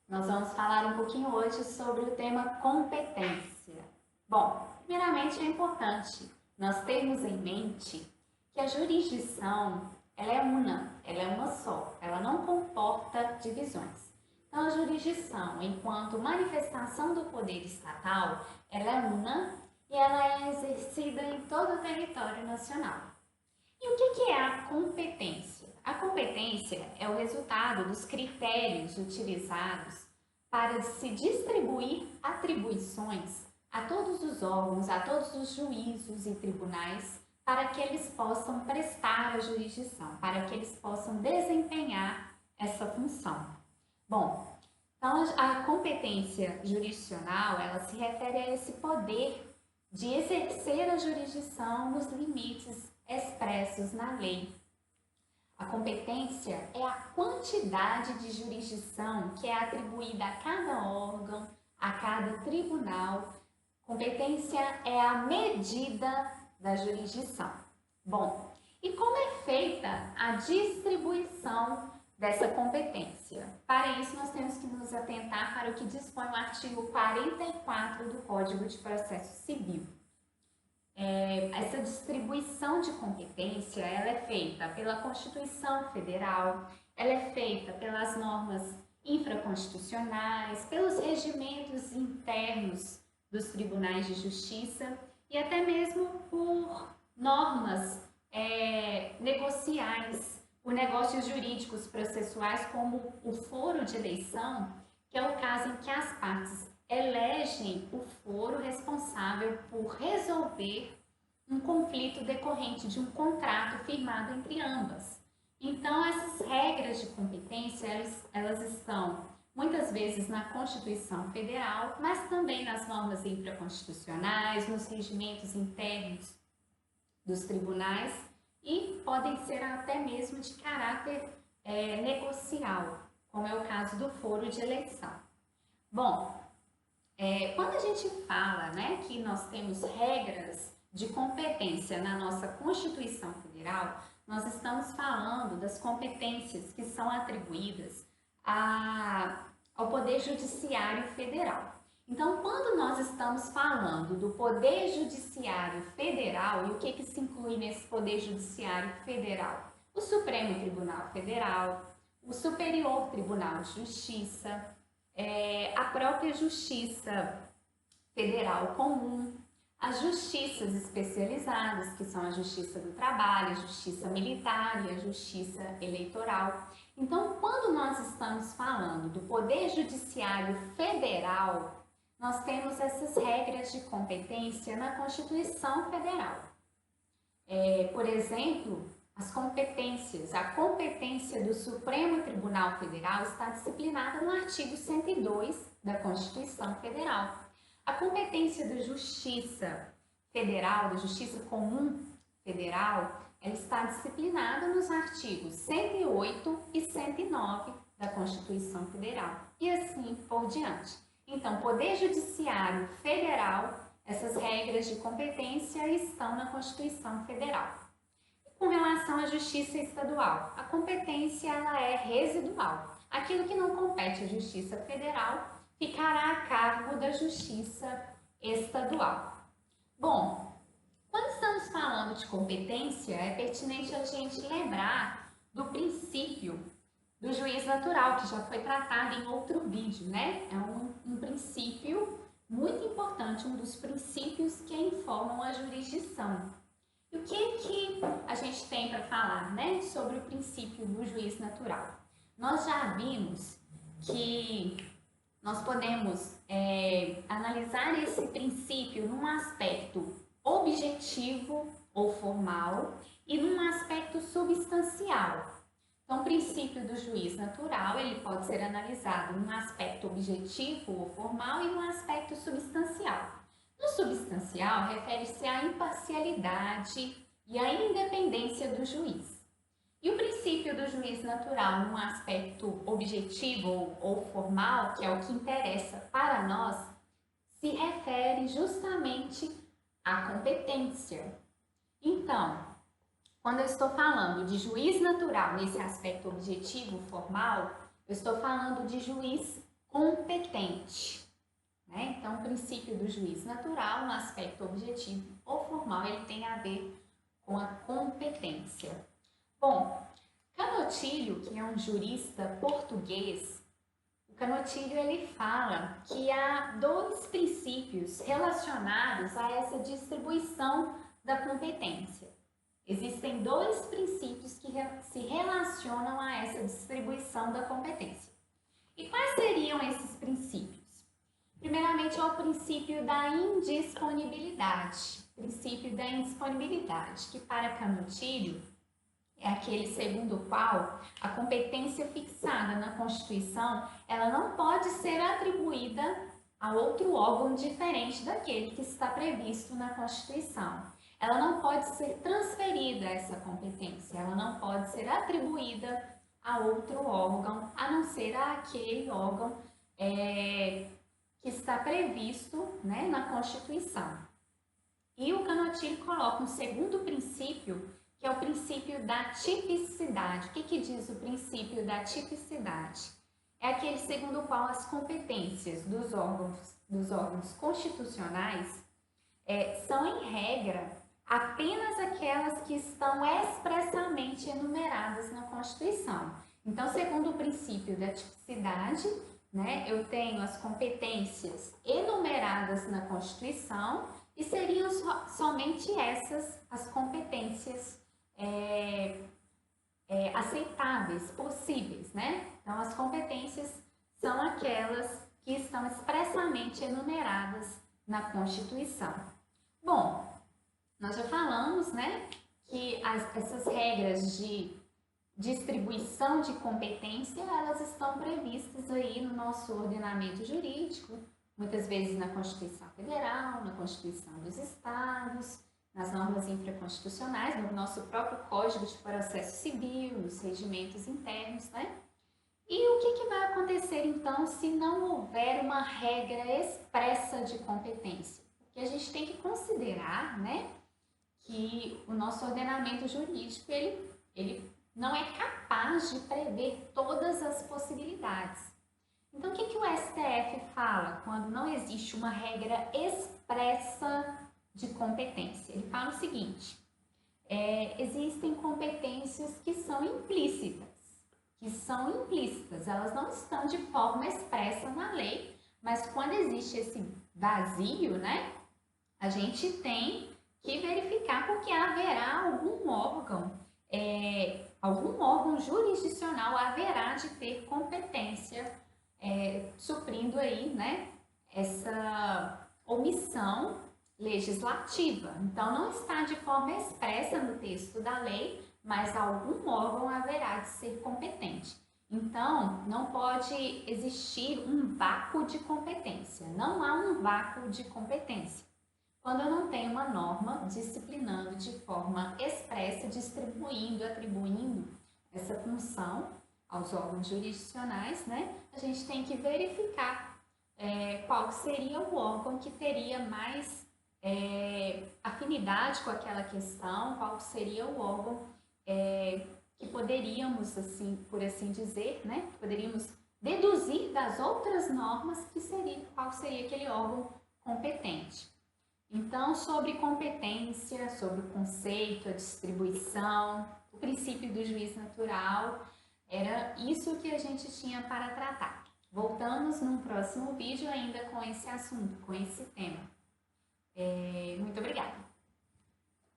Nós vamos falar um pouquinho hoje sobre o tema competência. Bom, primeiramente é importante nós termos em mente que a jurisdição ela é uma só, ela não comporta divisões. Então, a jurisdição, enquanto manifestação do poder estatal, ela é una e ela é exercida em todo o território nacional. E o que é a competência? A competência é o resultado dos critérios utilizados para se distribuir atribuições a todos os órgãos, a todos os juízos e tribunais, para que eles possam prestar a jurisdição, para que eles possam desempenhar essa função. Bom, então a competência jurisdicional, ela se refere a esse poder de exercer a jurisdição nos limites expressos na lei. A competência é a quantidade de jurisdição que é atribuída a cada órgão, a cada tribunal. Competência é a medida da jurisdição. Bom, e como é feita a distribuição dessa competência? Para isso, nós temos que nos atentar para o que dispõe o artigo 44 do Código de Processo Civil. Essa distribuição de competência ela é feita pela Constituição Federal, ela é feita pelas normas infraconstitucionais, pelos regimentos internos dos tribunais de justiça e até mesmo por normas negociais, por negócios jurídicos processuais, como o foro de eleição, que é o caso em que as partes elegem o foro responsável por resolver um conflito decorrente de um contrato firmado entre ambas. Então, essas regras de competência, elas estão muitas vezes na Constituição Federal, mas também nas normas infraconstitucionais, nos regimentos internos dos tribunais e podem ser até mesmo de caráter negocial, como é o caso do foro de eleição. Bom, quando a gente fala, né, que nós temos regras de competência na nossa Constituição Federal, nós estamos falando das competências que são atribuídas ao Poder Judiciário Federal. Então, quando nós estamos falando do Poder Judiciário Federal, e o que se inclui nesse Poder Judiciário Federal? O Supremo Tribunal Federal, o Superior Tribunal de Justiça, a própria Justiça Federal Comum, as justiças especializadas, que são a Justiça do Trabalho, a Justiça Militar e a Justiça Eleitoral. Então, quando nós estamos falando do Poder Judiciário Federal, nós temos essas regras de competência na Constituição Federal. Por exemplo, as competências, a competência do Supremo Tribunal Federal está disciplinada no artigo 102 da Constituição Federal. A competência da Justiça Federal, da Justiça Comum Federal, ela está disciplinada nos artigos 108 e 109 da Constituição Federal e assim por diante. Então, Poder Judiciário Federal, essas regras de competência estão na Constituição Federal. Com relação à Justiça Estadual, a competência ela é residual. Aquilo que não compete à Justiça Federal ficará a cargo da Justiça Estadual. Bom, quando estamos falando de competência, é pertinente a gente lembrar do princípio do juiz natural, que já foi tratado em outro vídeo, né? É um princípio muito importante, um dos princípios que informam a jurisdição. E o que a gente tem para falar, né, sobre o princípio do juiz natural? Nós já vimos que nós podemos analisar esse princípio num aspecto objetivo ou formal e num aspecto substancial. Então, o princípio do juiz natural, ele pode ser analisado num aspecto objetivo ou formal e num aspecto substancial. No substancial, refere-se à imparcialidade e à independência do juiz. E o princípio do juiz natural, num aspecto objetivo ou formal, que é o que interessa para nós, se refere justamente à competência. Então, quando eu estou falando de juiz natural nesse aspecto objetivo formal, eu estou falando de juiz competente, né? Então, o princípio do juiz natural, no aspecto objetivo ou formal, ele tem a ver com a competência. Bom, Canotilho, que é um jurista português, o Canotilho ele fala que há dois princípios relacionados a essa distribuição da competência. Existem dois princípios que se relacionam a essa distribuição da competência. E quais seriam esses princípios? Primeiramente, é o princípio da indisponibilidade. Princípio da indisponibilidade, que para Canotilho é aquele segundo o qual a competência fixada na Constituição, ela não pode ser atribuída a outro órgão diferente daquele que está previsto na Constituição. Ela não pode ser transferida, essa competência, ela não pode ser atribuída a outro órgão, a não ser aquele órgão que está previsto, né, na Constituição. E o Canotilho coloca um segundo princípio, que é o princípio da tipicidade. O que diz o princípio da tipicidade? É aquele segundo o qual as competências dos órgãos constitucionais são, em regra, apenas aquelas que estão expressamente enumeradas na Constituição. Então, segundo o princípio da tipicidade, né, eu tenho as competências enumeradas na Constituição e seriam somente essas as competências aceitáveis, possíveis, né? Então, as competências são aquelas que estão expressamente enumeradas na Constituição. Bom, nós já falamos, né, que essas regras de distribuição de competência, elas estão previstas aí no nosso ordenamento jurídico, muitas vezes na Constituição Federal, na Constituição dos Estados, nas normas infraconstitucionais, no nosso próprio Código de Processo Civil, nos regimentos internos, né? E o que vai acontecer, então, se não houver uma regra expressa de competência? Porque a gente tem que considerar, né, que o nosso ordenamento jurídico, ele não é capaz de prever todas as possibilidades. Então, o que o STF fala quando não existe uma regra expressa de competência? Ele fala o seguinte: existem competências que são implícitas, elas não estão de forma expressa na lei, mas quando existe esse vazio, né, a gente tem que verificar porque haverá algum órgão jurisdicional haverá de ter competência suprindo aí, né, essa omissão legislativa. Então, não está de forma expressa no texto da lei, mas algum órgão haverá de ser competente. Então, não pode existir um vácuo de competência. Não há um vácuo de competência quando eu não tenho uma norma disciplinando de forma expressa, atribuindo essa função aos órgãos jurisdicionais, né? A gente tem que verificar qual seria o órgão que teria mais afinidade com aquela questão, qual seria o órgão que poderíamos, assim, por assim dizer, né? Poderíamos deduzir das outras normas qual seria aquele órgão competente. Então, sobre competência, sobre o conceito, a distribuição, o princípio do juiz natural, era isso que a gente tinha para tratar. Voltamos num próximo vídeo ainda com esse assunto, com esse tema.